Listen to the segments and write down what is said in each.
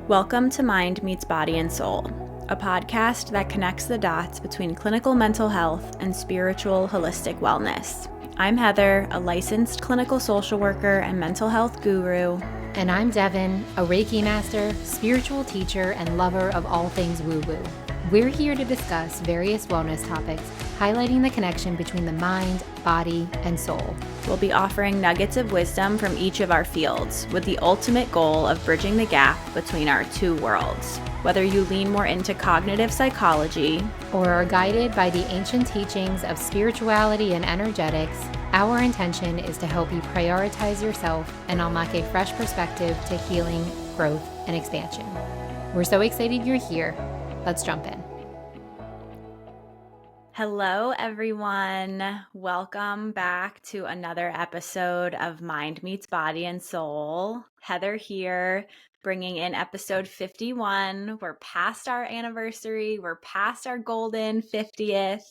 Welcome to Mind Meets Body and Soul, a podcast that connects the dots between clinical mental health and spiritual holistic wellness. I'm Heather, a licensed clinical social worker and mental health guru. And I'm Devon, a Reiki master, spiritual teacher, and lover of all things woo-woo. We're here to discuss various wellness topics, highlighting the connection between the mind, body, and soul. We'll be offering nuggets of wisdom from each of our fields, with the ultimate goal of bridging the gap between our two worlds. Whether you lean more into cognitive psychology or are guided by the ancient teachings of spirituality and energetics, our intention is to help you prioritize yourself and unlock a fresh perspective to healing, growth, and expansion. We're so excited you're here. Let's jump in. Hello, everyone. Welcome back to another episode of Mind Meets Body and Soul. Heather here, bringing in episode 51. We're past our anniversary. We're past our golden 50th.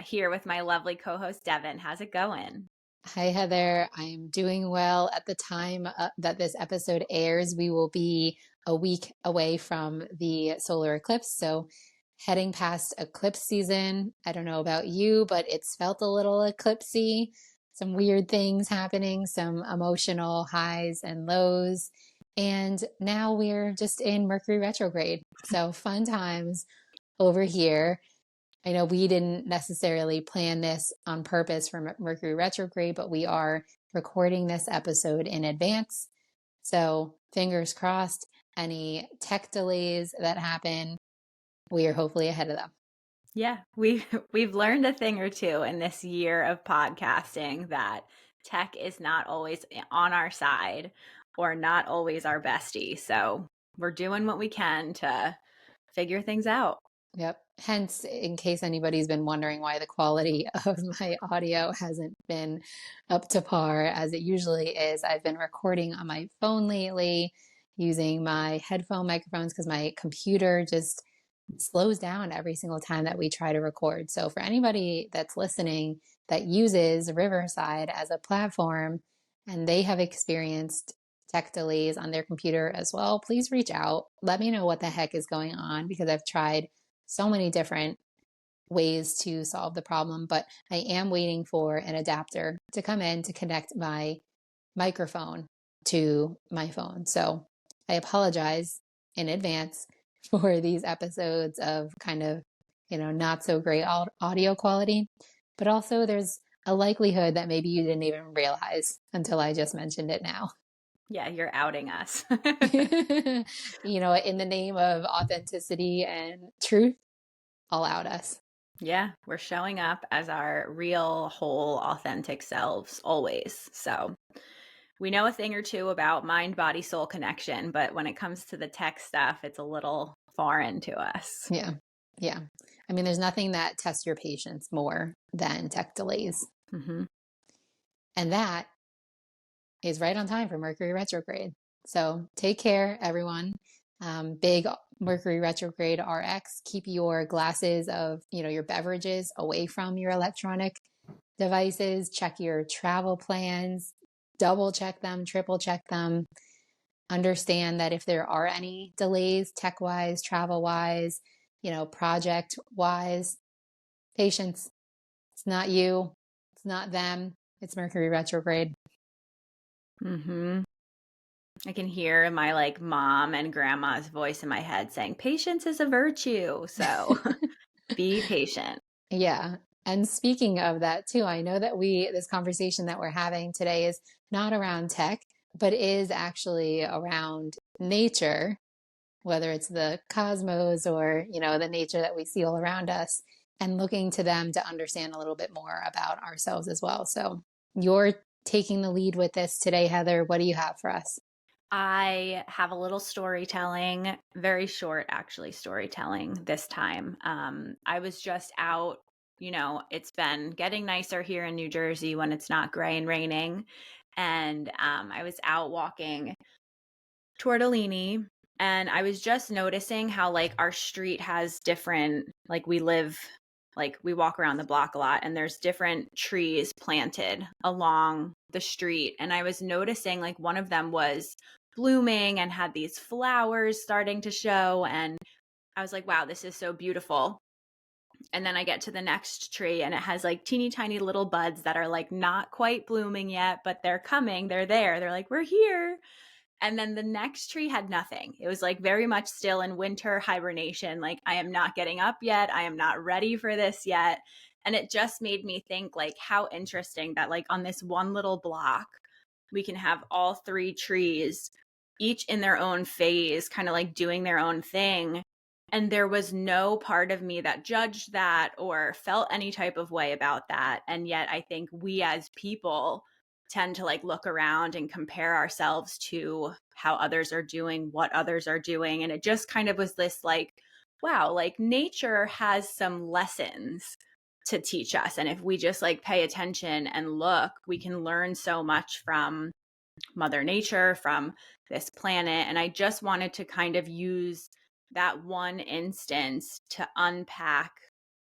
Here with my lovely co-host, Devon. How's it going? Hi, Heather. I'm doing well. At the time that this episode airs, we will be a week away from the solar eclipse. So heading past eclipse season. I don't know about you, but it's felt a little eclipsey. Some weird things happening, some emotional highs and lows. And now we're just in Mercury retrograde. So fun times over here. I know we didn't necessarily plan this on purpose for Mercury retrograde, but we are recording this episode in advance. So fingers crossed, any tech delays that happen, we are hopefully ahead of them. Yeah, we've learned a thing or two in this year of podcasting that tech is not always on our side or not always our bestie. So we're doing what we can to figure things out. Yep. Hence, in case anybody's been wondering why the quality of my audio hasn't been up to par as it usually is, I've been recording on my phone lately using my headphone microphones because my computer just slows down every single time that we try to record. So for anybody that's listening that uses Riverside as a platform and they have experienced tech delays on their computer as well, please reach out. Let me know what the heck is going on because I've tried so many different ways to solve the problem, but I am waiting for an adapter to come in to connect my microphone to my phone. So I apologize in advance for these episodes of kind of, not so great audio quality, but also there's a likelihood that maybe you didn't even realize until I just mentioned it now. Yeah, you're outing us. In the name of authenticity and truth, all out us. Yeah, we're showing up as our real, whole, authentic selves always. So we know a thing or two about mind, body, soul connection, but when it comes to the tech stuff, it's a little foreign to us. Yeah. Yeah. I mean, there's nothing that tests your patience more than tech delays. Mm-hmm. And that is right on time for Mercury retrograde. So take care, everyone. Big Mercury retrograde RX. Keep your glasses of, your beverages away from your electronic devices. Check your travel plans. Double check them, triple check them. Understand that if there are any delays, tech-wise, travel-wise, project-wise, patience. It's not you. It's not them. It's Mercury retrograde. Mm-hmm. I can hear my mom and grandma's voice in my head saying, patience is a virtue. So be patient. Yeah. And speaking of that too, I know that this conversation that we're having today is not around tech, but is actually around nature, whether it's the cosmos or, the nature that we see all around us, and looking to them to understand a little bit more about ourselves as well. So you're taking the lead with this today, Heather. What do you have for us? I have a little storytelling, very short, actually, storytelling this time. I was just out, it's been getting nicer here in New Jersey when it's not gray and raining. And I was out walking Tortellini, and I was just noticing how our street has different, we walk around the block a lot and there's different trees planted along the street. And I was noticing one of them was blooming and had these flowers starting to show. And I was like, wow, this is so beautiful. And then I get to the next tree and it has like teeny tiny little buds that are like not quite blooming yet, but they're coming. They're there. They're like, we're here. And then the next tree had nothing. It was like very much still in winter hibernation. Like, I am not getting up yet. I am not ready for this yet. And it just made me think, like, how interesting that, like, on this one little block, we can have all three trees, each in their own phase, kind of like doing their own thing. And there was no part of me that judged that or felt any type of way about that. And yet I think we as people tend to like look around and compare ourselves to how others are doing, what others are doing. And it just kind of was this like, wow, like nature has some lessons to teach us. And if we just like pay attention and look, we can learn so much from Mother Nature, from this planet. And I just wanted to kind of use that one instance to unpack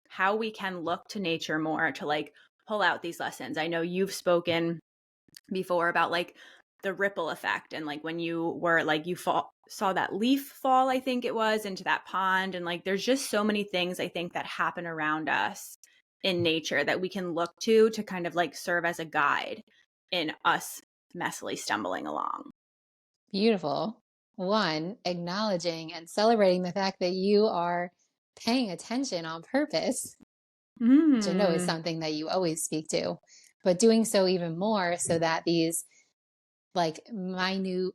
how we can look to nature more to like pull out these lessons. I know you've spoken before about like the ripple effect and like when you were like saw that leaf fall, I think it was, into that pond. And like there's just so many things I think that happen around us in nature that we can look to kind of like serve as a guide in us messily stumbling along. Beautiful. One, acknowledging and celebrating the fact that you are paying attention on purpose, which I know is Mm. something that you always speak to, but doing so even more so that these like minute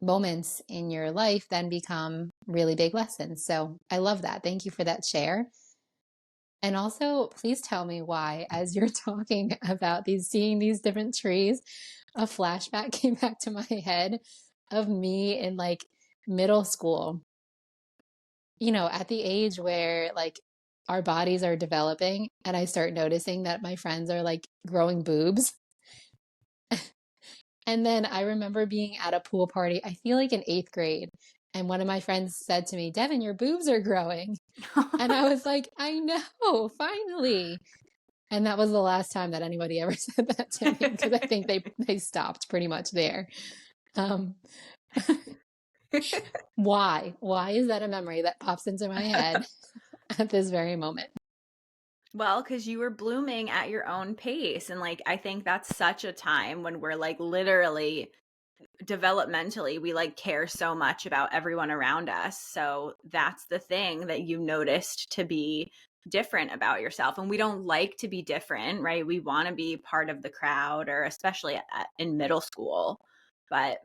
moments in your life then become really big lessons. So I love that. Thank you for that share. And also, please tell me why, as you're talking about seeing these different trees, a flashback came back to my head of me in like middle school, at the age where like our bodies are developing and I start noticing that my friends are like growing boobs. And then I remember being at a pool party, I feel like in eighth grade. And one of my friends said to me, Devon, your boobs are growing. And I was like, I know, finally. And that was the last time that anybody ever said that to me because I think they stopped pretty much there. Um, why? Why is that a memory that pops into my head at this very moment? Well, because you were blooming at your own pace. And like, I think that's such a time when we're like literally developmentally, we like care so much about everyone around us. So that's the thing that you noticed to be different about yourself. And we don't like to be different, right? We want to be part of the crowd, or especially in middle school. But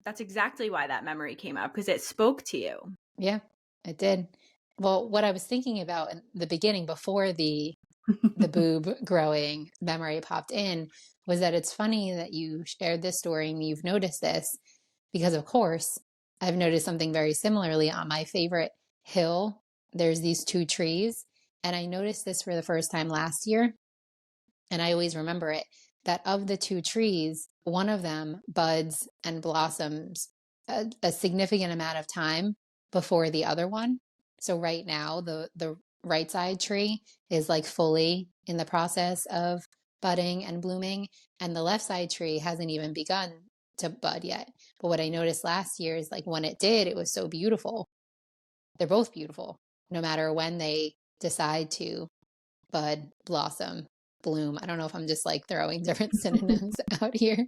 that's exactly why that memory came up, because it spoke to you. Yeah, it did. Well, what I was thinking about in the beginning before the boob growing memory popped in was that it's funny that you shared this story and you've noticed this because, of course, I've noticed something very similarly on my favorite hill. There's these two trees, and I noticed this for the first time last year, and I always remember it, that of the two trees, one of them buds and blossoms a significant amount of time before the other one. So right now, the right side tree is like fully in the process of budding and blooming, and the left side tree hasn't even begun to bud yet. But what I noticed last year is like when it did, it was so beautiful. They're both beautiful, no matter when they decide to bud, blossom, bloom. I don't know if I'm just like throwing different synonyms out here.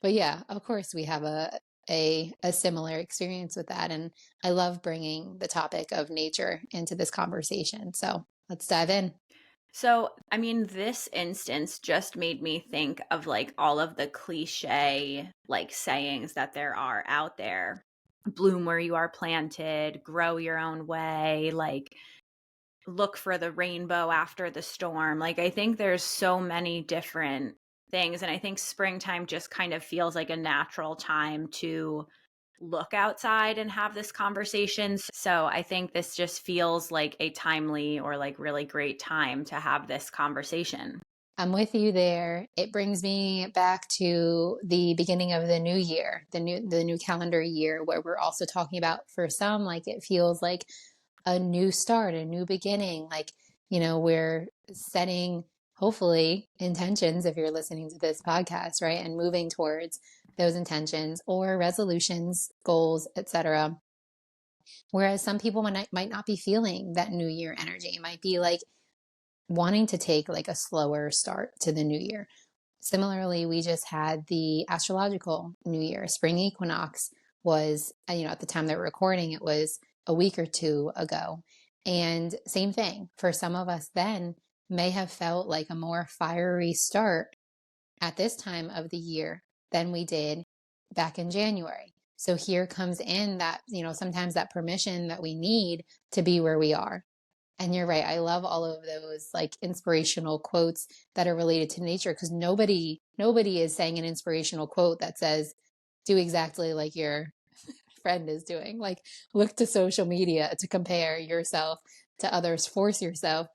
But yeah, of course we have a similar experience with that. And I love bringing the topic of nature into this conversation. So let's dive in. So, I mean, this instance just made me think of like all of the cliche like sayings that there are out there. Bloom where you are planted, grow your own way, like look for the rainbow after the storm. Like, I think there's so many different things. And I think springtime just kind of feels like a natural time to look outside and have this conversation. So I think this just feels like a timely or like really great time to have this conversation. I'm with you there. It brings me back to the beginning of the new year, the new calendar year, where we're also talking about, for some, like it feels like a new start, a new beginning. Like, we're setting hopefully intentions if you're listening to this podcast, right? And moving towards those intentions or resolutions, goals, etc. Whereas some people might not be feeling that new year energy. It might be like wanting to take like a slower start to the new year. Similarly, we just had the astrological new year. Spring equinox was, at the time that we're recording, it was a week or two ago. And same thing for some of us then may have felt like a more fiery start at this time of the year than we did back in January. So here comes in that, sometimes that permission that we need to be where we are. And you're right. I love all of those like inspirational quotes that are related to nature, because nobody is saying an inspirational quote that says, do exactly like your friend is doing. Like, look to social media to compare yourself to others, force yourself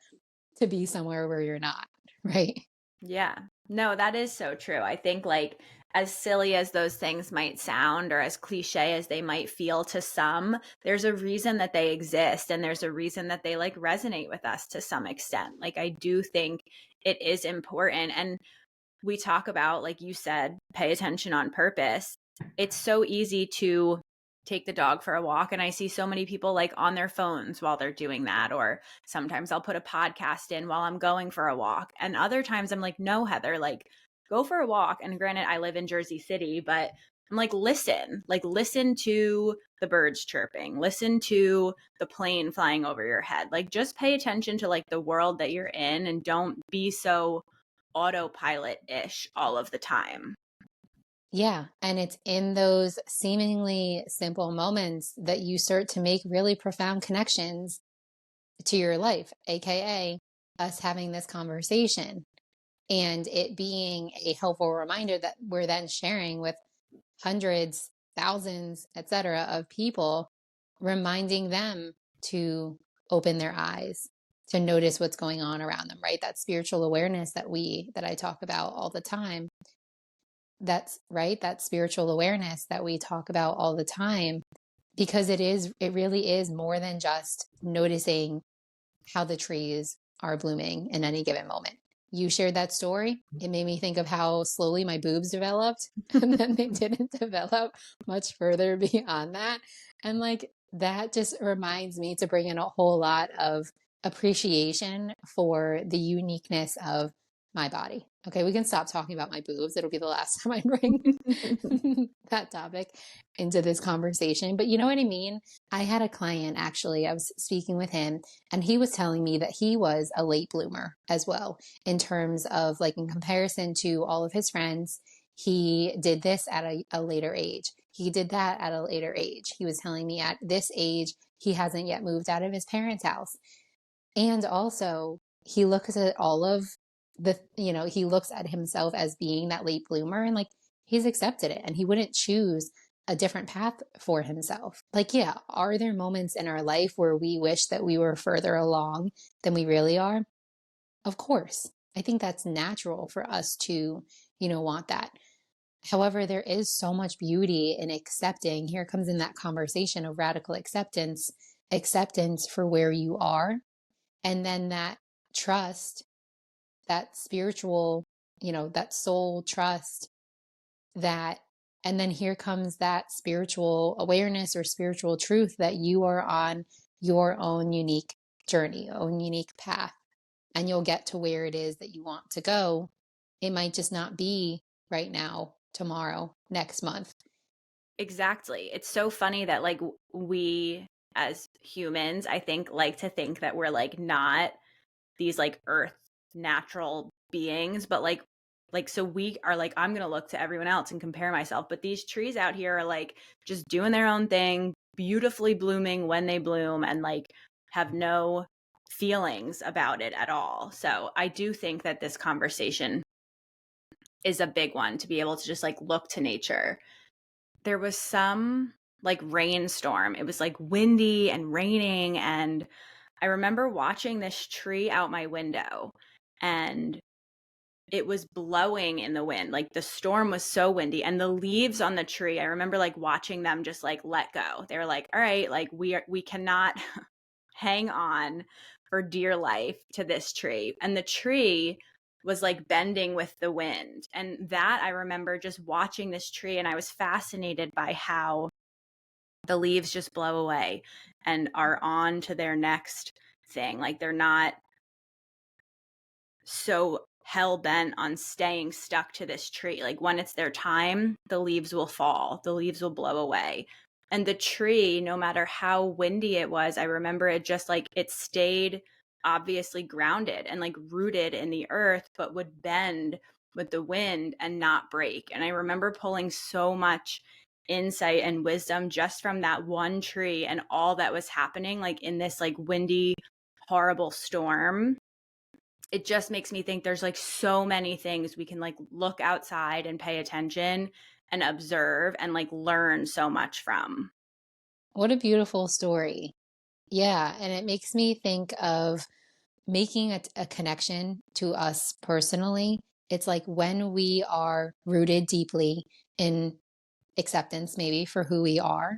to be somewhere where you're not, right? Yeah. No, that is so true. I think like as silly as those things might sound or as cliche as they might feel to some, there's a reason that they exist and there's a reason that they like resonate with us to some extent. Like I do think it is important, and we talk about, like you said, pay attention on purpose. It's so easy to take the dog for a walk, and I see so many people like on their phones while they're doing that, or sometimes I'll put a podcast in while I'm going for a walk, and other times I'm like, no, Heather, like go for a walk. And granted, I live in Jersey City, but I'm like, listen to the birds chirping, listen to the plane flying over your head, like just pay attention to like the world that you're in and don't be so autopilot-ish all of the time. Yeah. And it's in those seemingly simple moments that you start to make really profound connections to your life, AKA us having this conversation and it being a helpful reminder that we're then sharing with hundreds, thousands, etc. of people, reminding them to open their eyes, to notice what's going on around them, right? That spiritual awareness that I talk about all the time. That's right, that spiritual awareness that we talk about all the time, because it really is more than just noticing how the trees are blooming in any given moment. You shared that story. It made me think of how slowly my boobs developed and then they didn't develop much further beyond that. And like that just reminds me to bring in a whole lot of appreciation for the uniqueness of my body. Okay, we can stop talking about my boobs. It'll be the last time I bring that topic into this conversation. But you know what I mean? I had a client actually, I was speaking with him, and he was telling me that he was a late bloomer as well, in terms of like in comparison to all of his friends. He did this at a later age. He did that at a later age. He was telling me at this age, he hasn't yet moved out of his parents' house. And also, he looks at all of he looks at himself as being that late bloomer, and like he's accepted it and he wouldn't choose a different path for himself. Like, yeah, are there moments in our life where we wish that we were further along than we really are? Of course. I think that's natural for us to, want that. However, there is so much beauty in accepting. Here comes in that conversation of radical acceptance for where you are. And then that trust, that spiritual, that soul trust that, and then here comes that spiritual awareness or spiritual truth that you are on your own unique journey, own unique path, and you'll get to where it is that you want to go. It might just not be right now, tomorrow, next month. Exactly. It's so funny that like we as humans, I think, like to think that we're like not these like earth natural beings, but like so we are like, I'm gonna look to everyone else and compare myself, but these trees out here are like just doing their own thing, beautifully blooming when they bloom, and like have no feelings about it at all. So I do think that this conversation is a big one, to be able to just like look to nature. There was some like rainstorm. It was like windy and raining, and I remember watching this tree out my window, and it was blowing in the wind. Like the storm was so windy, and the leaves on the tree, I remember like watching them just like let go. They were like, all right, like we cannot hang on for dear life to this tree. And the tree was like bending with the wind. And that I remember just watching this tree, and I was fascinated by how the leaves just blow away and are on to their next thing. Like they're not so hell bent on staying stuck to this tree. Like when it's their time, the leaves will fall, the leaves will blow away. And the tree, no matter how windy it was, I remember it just like it stayed obviously grounded and like rooted in the earth, but would bend with the wind and not break. And I remember pulling so much insight and wisdom just from that one tree and all that was happening, like in this like windy, horrible storm. It just makes me think there's like so many things we can like look outside and pay attention and observe and like learn so much from. What a beautiful story. Yeah, and it makes me think of making a connection to us personally. It's like when we are rooted deeply in acceptance, maybe for who we are,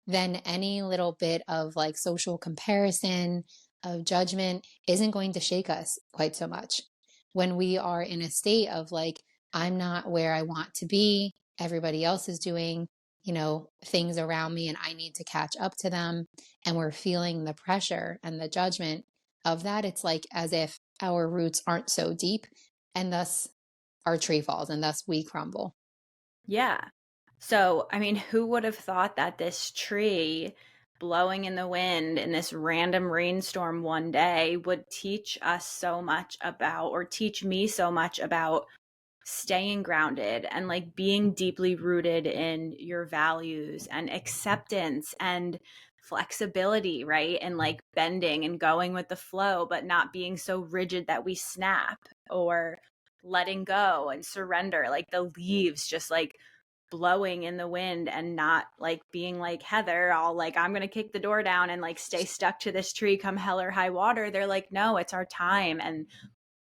then any little bit of like social comparison, of judgment isn't going to shake us quite so much. When we are in a state of like, I'm not where I want to be, everybody else is doing, things around me and I need to catch up to them. And we're feeling the pressure and the judgment of that. It's like as if our roots aren't so deep and thus our tree falls and thus we crumble. Yeah. So, I mean, who would have thought that this tree blowing in the wind in this random rainstorm one day would teach us so much about, or teach me so much about staying grounded and like being deeply rooted in your values and acceptance and flexibility, right? And like bending and going with the flow, but not being so rigid that we snap, or letting go and surrender, like the leaves just like blowing in the wind and not like being like Heather, all like, I'm going to kick the door down and like stay stuck to this tree come hell or high water. They're like, no, it's our time. And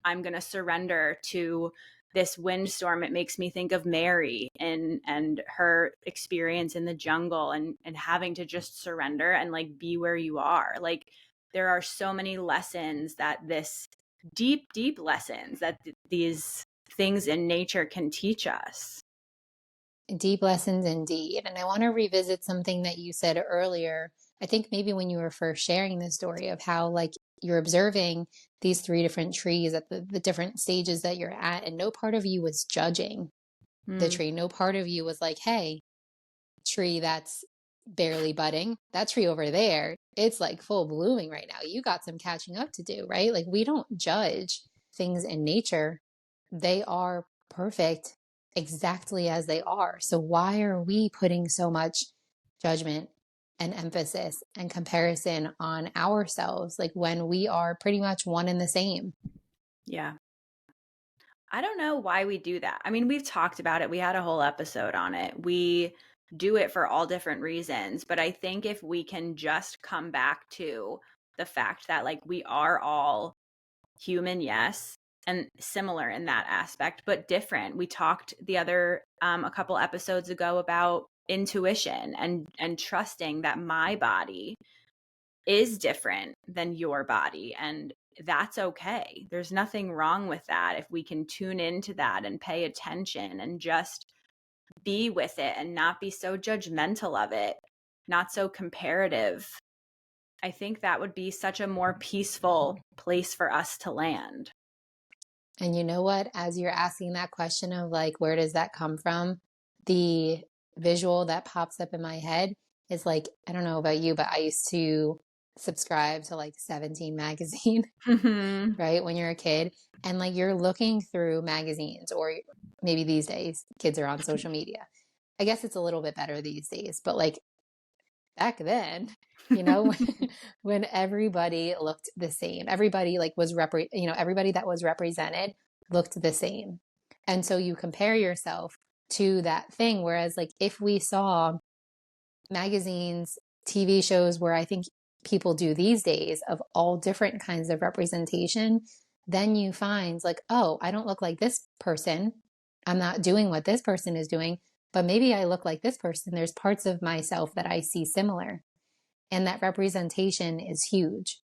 I'm going to surrender to this windstorm. It makes me think of Mary and her experience in the jungle and having to just surrender and like be where you are. Like there are so many lessons that this deep lessons that these things in nature can teach us. Deep lessons indeed. And I want to revisit something that you said earlier. I think maybe when you were first sharing the story of how, like, you're observing these three different trees at the different stages that you're at, and no part of you was judging the Mm, tree. No part of you was like, hey, tree that's barely budding, that tree over there, it's like full blooming right now. You got some catching up to do, right? Like, we don't judge things in nature, they are perfect exactly as they are. So, why are we putting so much judgment and emphasis and comparison on ourselves, like when we are pretty much one and the same? yeah. I don't know why we do that. I mean, we've talked about it. We had a whole episode on it. We do it for all different reasons. But I think if we can just come back to the fact that, like, we are all human, yes, and similar in that aspect, but different. We talked a couple episodes ago about intuition and trusting that my body is different than your body, and that's okay. There's nothing wrong with that if we can tune into that and pay attention and just be with it and not be so judgmental of it, not so comparative. I think that would be such a more peaceful place for us to land. And you know what? As you're asking that question of like, where does that come from? The visual that pops up in my head is like, I don't know about you, but I used to subscribe to like 17 magazine, Mhm. right? When you're a kid, and like you're looking through magazines, or maybe these days kids are on social media. I guess it's a little bit better these days, but like back then, you know, when everybody looked the same, everybody like was everybody that was represented looked the same. And so you compare yourself to that thing. Whereas like if we saw magazines, TV shows where I think people do these days of all different kinds of representation, then you find like, oh, I don't look like this person. I'm not doing what this person is doing, but maybe I look like this person. There's parts of myself that I see similar. And that representation is huge.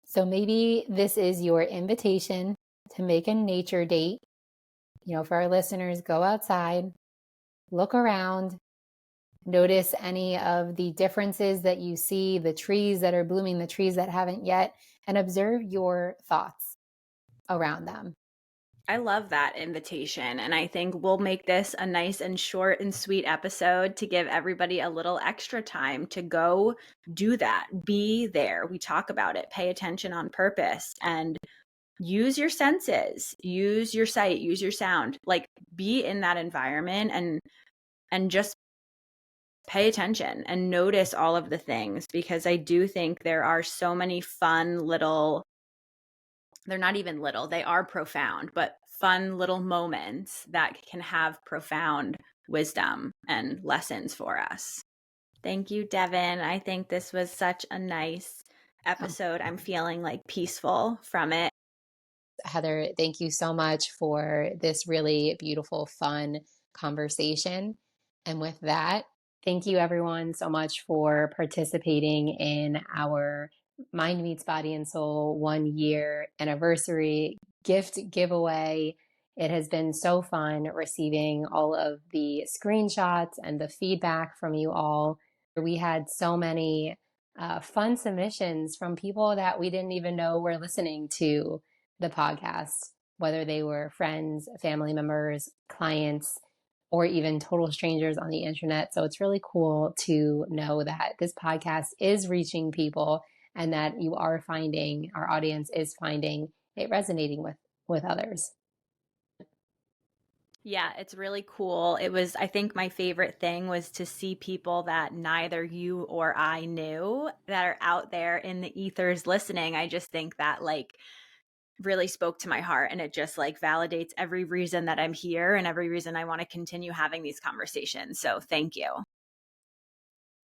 So maybe this is your invitation to make a nature date. For our listeners, go outside, look around, notice any of the differences that you see, the trees that are blooming, the trees that haven't yet, and observe your thoughts around them. I love that invitation. And I think we'll make this a nice and short and sweet episode to give everybody a little extra time to go do that. Be there. We talk about it. Pay attention on purpose and use your senses, use your sight, use your sound, like be in that environment and just pay attention and notice all of the things, because I do think there are so many fun little, they're not even little, they are profound, but fun little moments that can have profound wisdom and lessons for us. Thank you, Devon. I think this was such a nice episode. I'm feeling like peaceful from it. Heather, thank you so much for this really beautiful, fun conversation. And with that, thank you everyone so much for participating in our Mind Meets Body and Soul 1 year anniversary gift giveaway. It has been so fun receiving all of the screenshots and the feedback from you all. We had so many fun submissions from people that we didn't even know were listening to the podcast, whether they were friends, family members, clients, or even total strangers on the internet. So it's really cool to know that this podcast is reaching people and that you are finding, our audience is finding it resonating with others. Yeah, it's really cool. It was, I think my favorite thing was to see people that neither you or I knew that are out there in the ethers listening. I just think that really spoke to my heart, and it just validates every reason that I'm here and every reason I want to continue having these conversations. So thank you.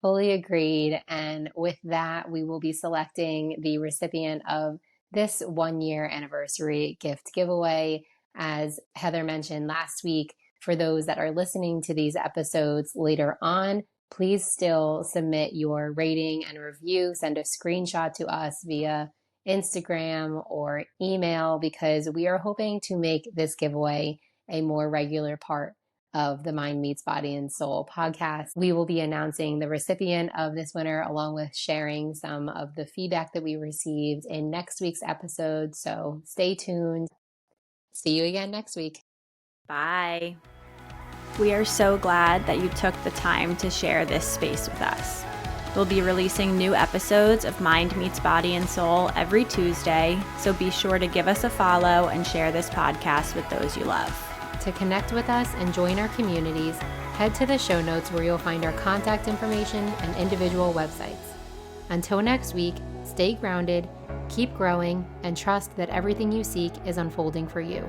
Fully agreed. And with that, we will be selecting the recipient of this 1 year anniversary gift giveaway. As Heather mentioned last week, for those that are listening to these episodes later on, please still submit your rating and review. Send a screenshot to us via Instagram or email, because we are hoping to make this giveaway a more regular part of the Mind Meets Body and Soul podcast. We will be announcing the recipient of this winner, along with sharing some of the feedback that we received in next week's episode. So stay tuned. See you again next week. Bye. We are so glad that you took the time to share this space with us. We'll be releasing new episodes of Mind Meets Body and Soul every Tuesday, so be sure to give us a follow and share this podcast with those you love. To connect with us and join our communities, head to the show notes where you'll find our contact information and individual websites. Until next week, stay grounded, keep growing, and trust that everything you seek is unfolding for you.